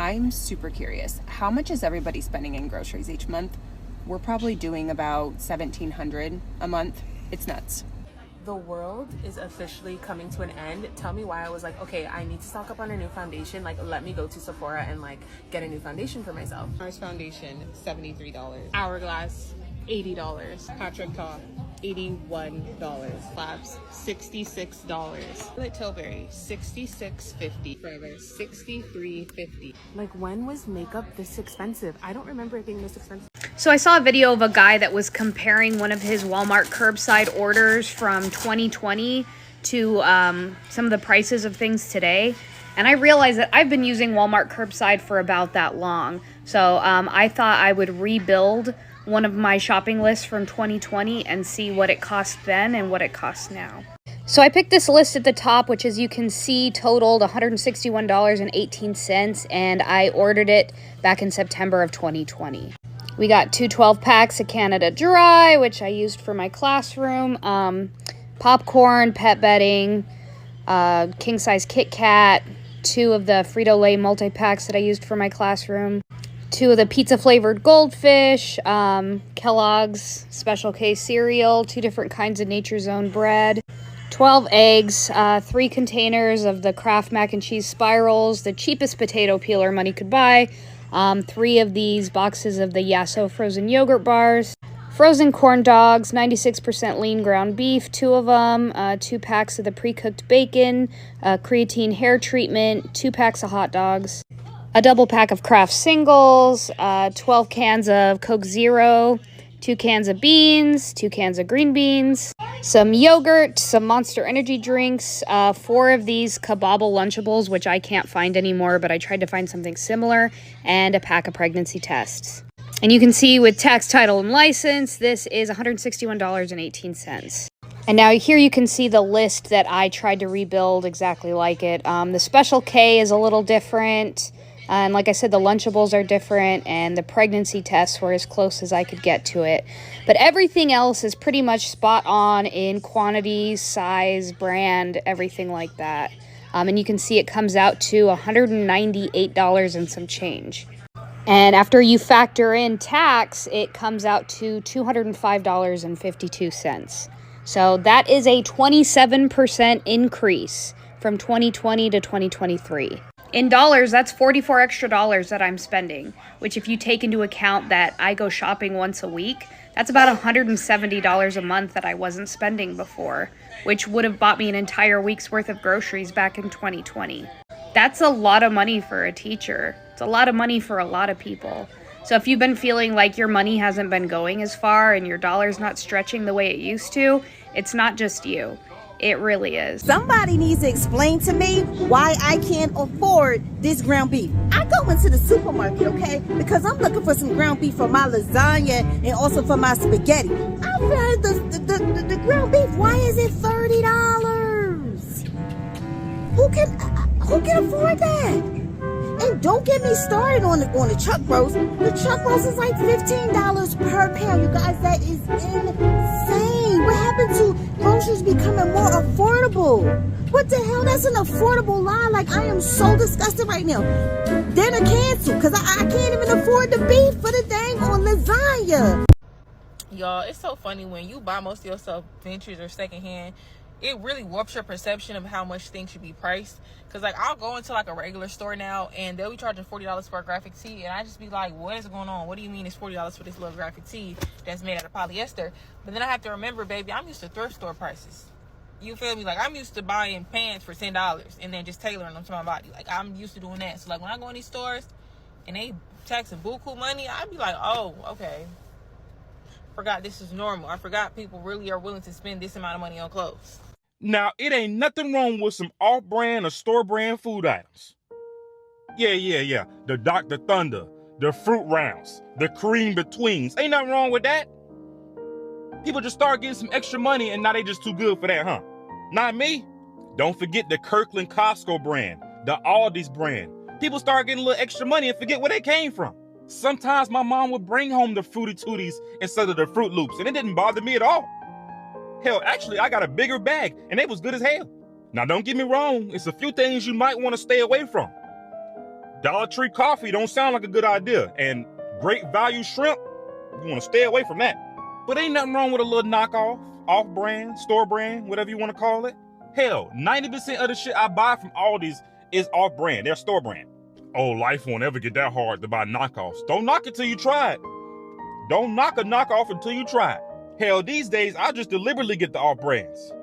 I'm super curious. How much is everybody spending in groceries each month? We're probably doing about $1,700 a month. It's nuts. The world is officially coming to an end. Tell me why I was like, okay, I need to stock up on a new foundation. Like, let me go to Sephora and like get a new foundation for myself. Mars Foundation, $73. Hourglass, $80. Patrick Ta, $81. Flaps, $66. Lit Tilbury, $66.50. Forever, $63.50. Like, when was makeup this expensive? I don't remember it being this expensive. So I saw a video of a guy that was comparing one of his Walmart curbside orders from 2020 to some of the prices of things today. And I realized that I've been using Walmart curbside for about that long. So I thought I would rebuild one of my shopping lists from 2020 and see what it cost then and what it costs now. So I picked this list at the top, which as you can see totaled $161.18, and I ordered it back in September of 2020. We got 2 12-packs of Canada Dry, which I used for my classroom, popcorn, pet bedding, king-size Kit Kat, 2 of the Frito-Lay multi-packs that I used for my classroom, 2 of the pizza-flavored Goldfish, Kellogg's Special K cereal, 2 different kinds of Nature's Own bread, 12 eggs, 3 containers of the Kraft Mac and Cheese Spirals, the cheapest potato peeler money could buy, 3 of these boxes of the Yasso frozen yogurt bars, frozen corn dogs, 96% lean ground beef, 2 of them, 2 packs of the pre-cooked bacon, creatine hair treatment, 2 packs of hot dogs, a double pack of Kraft singles, 12 cans of Coke Zero, 2 cans of beans, 2 cans of green beans, some yogurt, some Monster Energy drinks, 4 of these Kabobble Lunchables, which I can't find anymore, but I tried to find something similar, and a pack of pregnancy tests. And you can see with tax, title, and license, this is $161.18. And now here you can see the list that I tried to rebuild exactly like it. The Special K is a little different. And like I said, the Lunchables are different, and the pregnancy tests were as close as I could get to it. But everything else is pretty much spot on in quantity, size, brand, everything like that. And you can see it comes out to $198 and some change. And after you factor in tax, it comes out to $205.52. So that is a 27% increase from 2020 to 2023. In dollars, that's $44 extra that I'm spending, which if you take into account that I go shopping once a week, that's about $170 a month that I wasn't spending before, which would have bought me an entire week's worth of groceries back in 2020. That's a lot of money for a teacher. It's a lot of money for a lot of people. So if you've been feeling like your money hasn't been going as far and your dollar's not stretching the way it used to, it's not just you. It really is. Somebody needs to explain to me why I can't afford this ground beef. I go into the supermarket, okay, because I'm looking for some ground beef for my lasagna and also for my spaghetti. I've had the ground beef. Why is it $30? Who can afford that? And don't get me started on the chuck roast. The chuck roast is like $15 per pound. You guys, that is insane. What happened to groceries becoming more affordable? What the hell? That's an affordable lie. Like, I am so disgusted right now. Dinner canceled because I can't even afford the beef for the dang on lasagna. Y'all, it's so funny when you buy most of your stuff vintage or secondhand. It really warps your perception of how much things should be priced. Because, like, I'll go into, like, a regular store now, and they'll be charging $40 for a graphic tee. And I just be like, what is going on? What do you mean it's $40 for this little graphic tee that's made out of polyester? But then I have to remember, baby, I'm used to thrift store prices. You feel me? Like, I'm used to buying pants for $10 and then just tailoring them to my body. Like, I'm used to doing that. So, like, when I go in these stores and they taxing buku money, I'd be like, oh, okay. Forgot this is normal. I forgot people really are willing to spend this amount of money on clothes. Now, it ain't nothing wrong with some off-brand or store-brand food items. Yeah. The Dr. Thunder, the Fruit Rounds, the Cream Betweens. Ain't nothing wrong with that. People just start getting some extra money and now they just too good for that, huh? Not me. Don't forget the Kirkland Costco brand, the Aldi's brand. People start getting a little extra money and forget where they came from. Sometimes my mom would bring home the Fruity Tooties instead of the Fruit Loops, and it didn't bother me at all. Hell, actually, I got a bigger bag, and they was good as hell. Now, don't get me wrong, it's a few things you might want to stay away from. Dollar Tree coffee don't sound like a good idea. And Great Value shrimp, you want to stay away from that. But ain't nothing wrong with a little knockoff, off-brand, store brand, whatever you want to call it. Hell, 90% of the shit I buy from Aldi's is off-brand. They're store brand. Oh, life won't ever get that hard to buy knockoffs. Don't knock it till you try it. Don't knock a knockoff until you try it. Hell, these days, I just deliberately get the off-brands.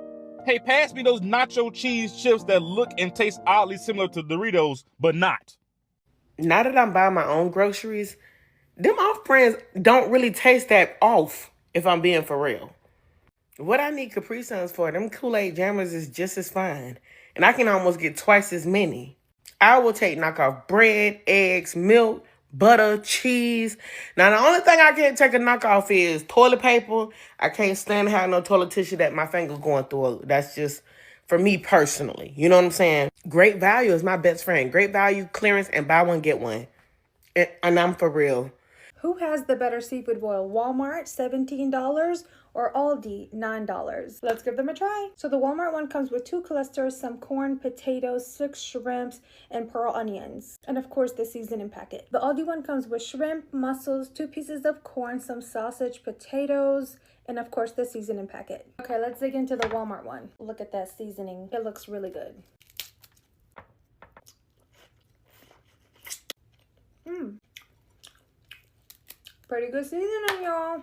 Hey, pass me those nacho cheese chips that look and taste oddly similar to Doritos, but not. Now that I'm buying my own groceries, them off brands don't really taste that off, if I'm being for real. What I need Capri Suns for, them Kool-Aid Jammers is just as fine. And I can almost get twice as many. I will take knockoff bread, eggs, milk, butter, cheese. Now, the only thing I can't take a knockoff is toilet paper. I can't stand to have no toilet tissue that my finger's going through. That's just for me personally. You know what I'm saying? Great Value is my best friend. Great Value, clearance, and buy one, get one. And I'm for real. Who has the better seafood boil? Walmart, $17, or Aldi, $9? Let's give them a try. So the Walmart one comes with 2 clusters, some corn, potatoes, 6 shrimps, and pearl onions. And of course, the seasoning packet. The Aldi one comes with shrimp, mussels, 2 pieces of corn, some sausage, potatoes, and of course, the seasoning packet. Okay, let's dig into the Walmart one. Look at that seasoning. It looks really good. Pretty good seasoning, y'all.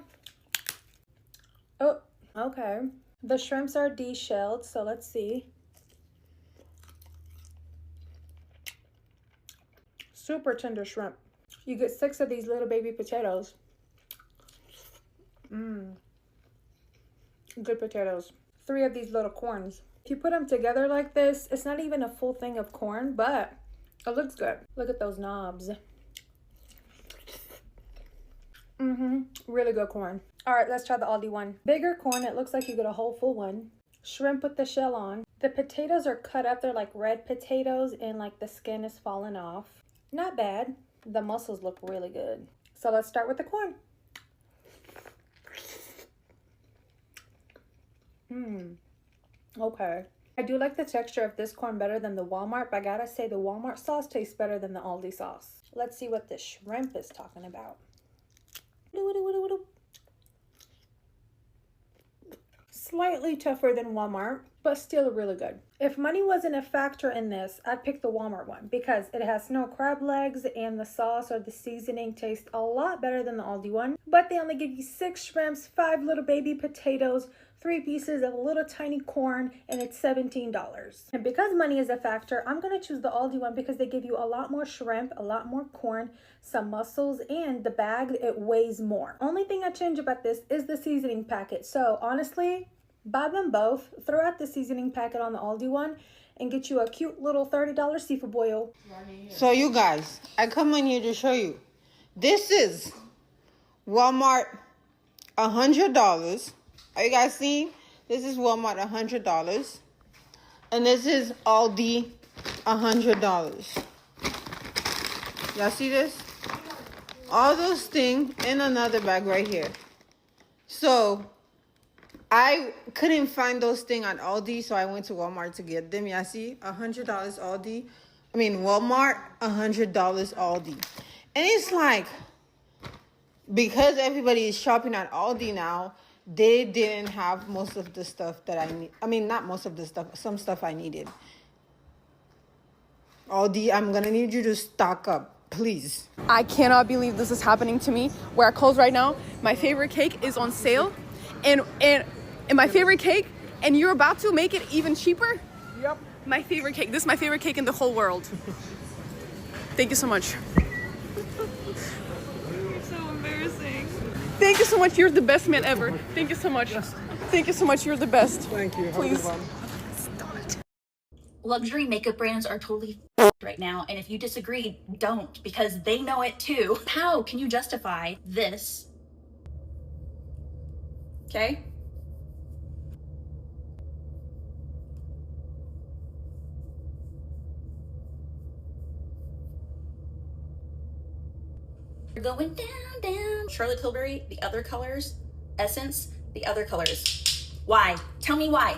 Oh, okay. The shrimps are de-shelled, so let's see. Super tender shrimp. You get 6 of these little baby potatoes. Good potatoes. 3 of these little corns. If you put them together like this, it's not even a full thing of corn, but it looks good. Look at those knobs. Really good corn. All right, let's try the Aldi one. Bigger corn. It looks like you get a whole full one. Shrimp with the shell on. The potatoes are cut up. They're like red potatoes and like the skin is falling off. Not bad. The mussels look really good. So let's start with the corn. Okay. I do like the texture of this corn better than the Walmart, but I gotta say the Walmart sauce tastes better than the Aldi sauce. Let's see what the shrimp is talking about. Slightly tougher than Walmart, but still really good. If money wasn't a factor in this, I'd pick the Walmart one because it has no crab legs and the sauce or the seasoning tastes a lot better than the Aldi one. But they only give you 6 shrimps, 5 little baby potatoes, 3 pieces of little tiny corn, and it's $17. And because money is a factor, I'm going to choose the Aldi one because they give you a lot more shrimp, a lot more corn, some mussels, and the bag, it weighs more. Only thing I change about this is the seasoning packet. So honestly, buy them both, throw out the seasoning packet on the Aldi one, and get you a cute little $30 seafood boil. So you guys, I come in here to show you. This is Walmart, $100. Are you guys seeing? This is Walmart, $100. And this is Aldi, $100. Y'all see this? All those things in another bag right here. So I couldn't find those things at Aldi, so I went to Walmart to get them. Y'all see? $100 Aldi. Walmart, $100 Aldi. And it's like, because everybody is shopping at Aldi now, they didn't have most of the stuff that I need. Not most of the stuff, some stuff I needed. Aldi, I'm going to need you to stock up, please. I cannot believe this is happening to me. We're at Kohl's right now. My favorite cake is on sale. And my favorite cake, and you're about to make it even cheaper? Yep. My favorite cake. This is my favorite cake in the whole world. Thank you so much. So embarrassing. Thank you so much. You're the best man ever. Thank you so much. Thank you so much. You're the best. Thank you. Please. Luxury makeup brands are totally right now, and if you disagree, don't, because they know it too. How can you justify this? Okay? We're going down, down. Charlotte Tilbury, the other colors. Essence, the other colors. Why? Tell me why.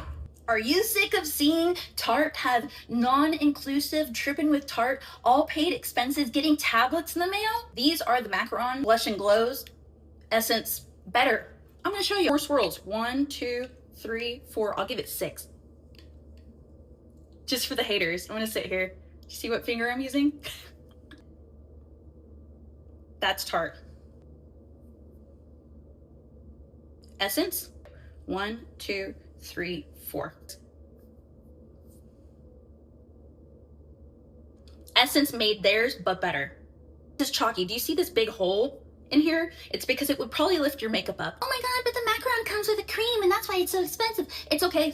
Are you sick of seeing Tarte have non-inclusive, tripping with Tarte, all paid expenses, getting tablets in the mail? These are the Macaron Blush and Glows Essence Better. I'm gonna show you 4 swirls. 1, 2, 3, 4. I'll give it 6. Just for the haters. I'm gonna sit here. See what finger I'm using? That's Tarte. Essence. 1, 2, 3, 4. Essence made theirs, but better. This is chalky. Do you see this big hole in here? It's because it would probably lift your makeup up. Oh my god, but the macaron comes with a cream and that's why it's so expensive. It's okay.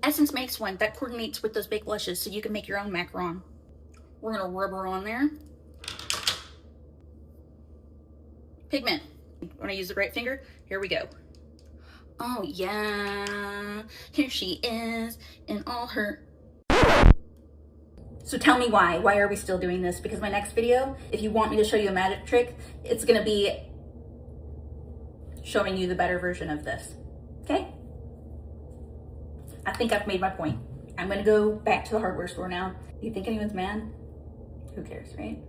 Essence makes one that coordinates with those big blushes so you can make your own macaron. We're gonna rub her on there. Pigment. Wanna use the right finger? Here we go. Oh yeah, here she is in all her... So tell me why are we still doing this? Because my next video, if you want me to show you a magic trick, it's gonna be showing you the better version of this, okay? I think I've made my point. I'm gonna go back to the hardware store now. You think anyone's mad? Who cares, right?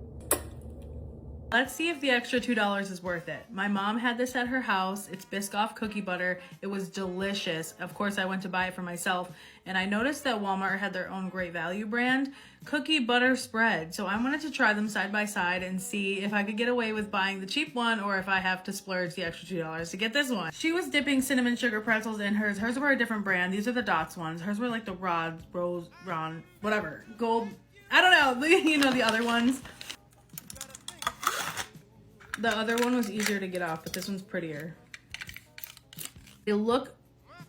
Let's see if the extra $2 is worth it. My mom had this at her house. It's Biscoff cookie butter. It was delicious. Of course, I went to buy it for myself, and I noticed that Walmart had their own Great Value brand cookie butter spread. So I wanted to try them side by side and see if I could get away with buying the cheap one or if I have to splurge the extra $2 to get this one. She was dipping cinnamon sugar pretzels in hers. Hers were a different brand. These are the Dots ones. Hers were like the Rods, Rose, Ron, whatever. Gold. I don't know. You know the other ones. The other one was easier to get off, but this one's prettier. They look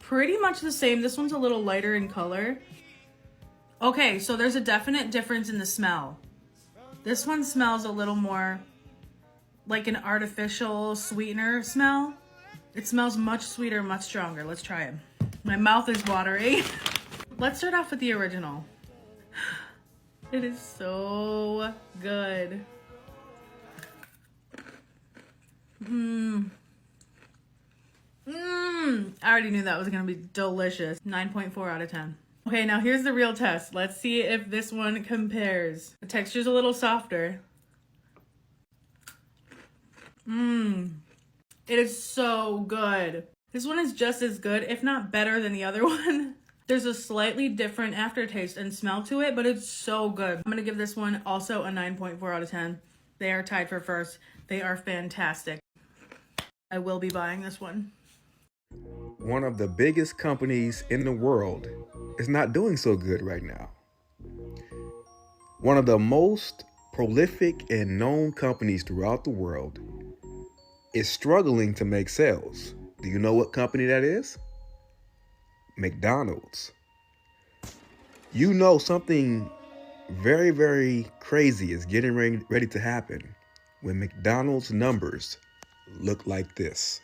pretty much the same. This one's a little lighter in color. Okay, so there's a definite difference in the smell. This one smells a little more like an artificial sweetener smell. It smells much sweeter, much stronger. Let's try it. My mouth is watery. Let's start off with the original. It is so good. I already knew that was gonna be delicious. 9.4 out of 10. Okay, now here's the real test. Let's see if this one compares. The texture's a little softer. It is so good. This one is just as good, if not better than the other one. There's a slightly different aftertaste and smell to it, but it's so good. I'm gonna give this one also a 9.4 out of 10. They are tied for first. They are fantastic. I will be buying this one. One of the biggest companies in the world is not doing so good right now. One of the most prolific and known companies throughout the world is struggling to make sales. Do you know what company that is? McDonald's. You know something very, very crazy is getting ready to happen when McDonald's numbers look like this.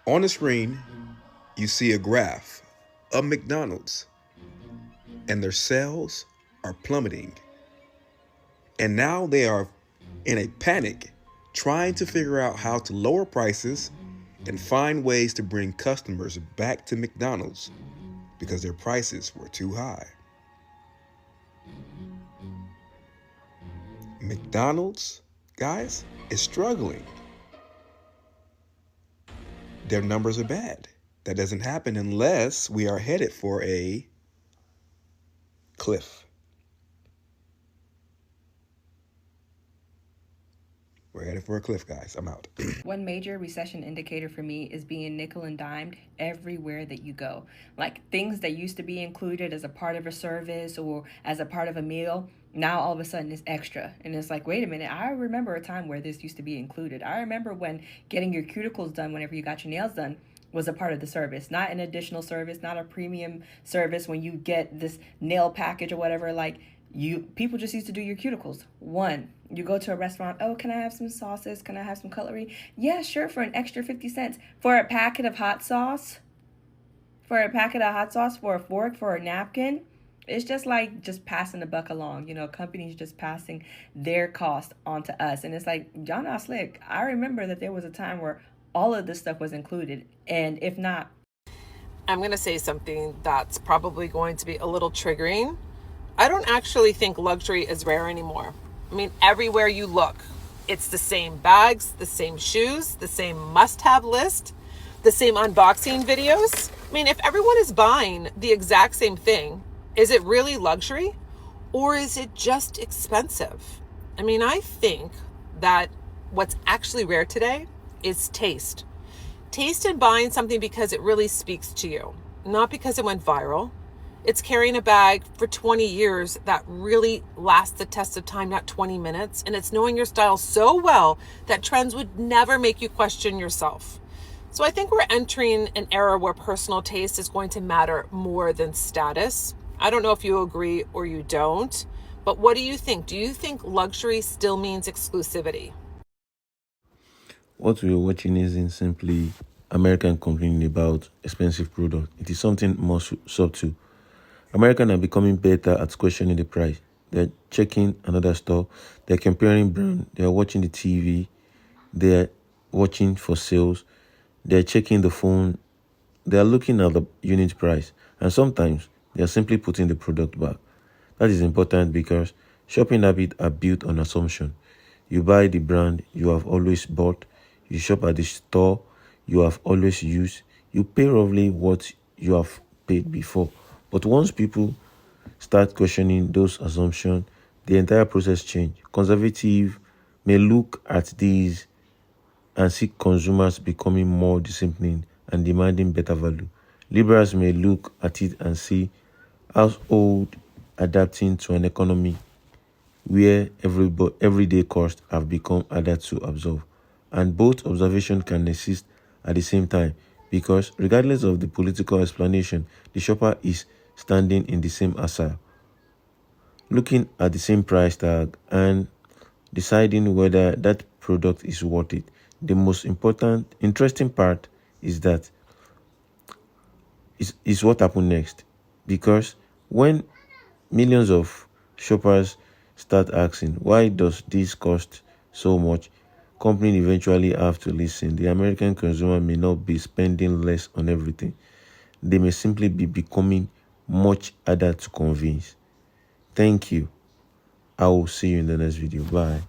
On the screen, you see a graph of McDonald's, and their sales are plummeting. And now they are in a panic, trying to figure out how to lower prices and find ways to bring customers back to McDonald's because their prices were too high. McDonald's, guys, is struggling. Their numbers are bad. That doesn't happen unless we are headed for a cliff. We're headed for a cliff, guys. I'm out. One major recession indicator for me is being nickel and dimed everywhere that you go. Like things that used to be included as a part of a service or as a part of a meal, now all of a sudden it's extra. And it's like, wait a minute, I remember a time where this used to be included. I remember when getting your cuticles done whenever you got your nails done was a part of the service, not an additional service, not a premium service when you get this nail package or whatever. Like people just used to do your cuticles. One, you go to a restaurant, oh, can I have some sauces? Can I have some cutlery? Yeah, sure, for an extra 50 cents. For a packet of hot sauce, for a fork, for a napkin, it's just passing the buck along. You know, companies just passing their cost on to us. And it's like, y'all not slick. I remember that there was a time where all of this stuff was included. And if not, I'm going to say something that's probably going to be a little triggering. I don't actually think luxury is rare anymore. I mean, everywhere you look, it's the same bags, the same shoes, the same must-have list, the same unboxing videos. I mean, if everyone is buying the exact same thing, is it really luxury or is it just expensive? I mean, I think that what's actually rare today is taste. Taste in buying something because it really speaks to you, not because it went viral. It's carrying a bag for 20 years that really lasts the test of time, not 20 minutes. And it's knowing your style so well that trends would never make you question yourself. So I think we're entering an era where personal taste is going to matter more than status. I don't know if you agree or you don't, but what do you think? Do you think luxury still means exclusivity? What we're watching isn't simply American complaining about expensive product. It is something more subtle. Americans are becoming better at questioning the price. They're checking another store. They're comparing brand. They're watching the TV. They're watching for sales. They're checking the phone. They're looking at the unit price. And sometimes they're simply putting the product back. That is important because shopping habits are built on assumption. You buy the brand you have always bought. You shop at the store you have always used. You pay roughly what you have paid before. But once people start questioning those assumptions, the entire process changes. Conservative may look at these and see consumers becoming more disciplined and demanding better value. Liberals may look at it and see household adapting to an economy where everyday costs have become harder to absorb. And both observations can exist at the same time because regardless of the political explanation, the shopper is standing in the same aisle, looking at the same price tag and deciding whether that product is worth it. The most interesting part is that is what happened next. Because when millions of shoppers start asking, why does this cost so much? Companies eventually have to listen. The American consumer may not be spending less on everything. They may simply be becoming much harder to convince. Thank you. I will see you in the next video. Bye.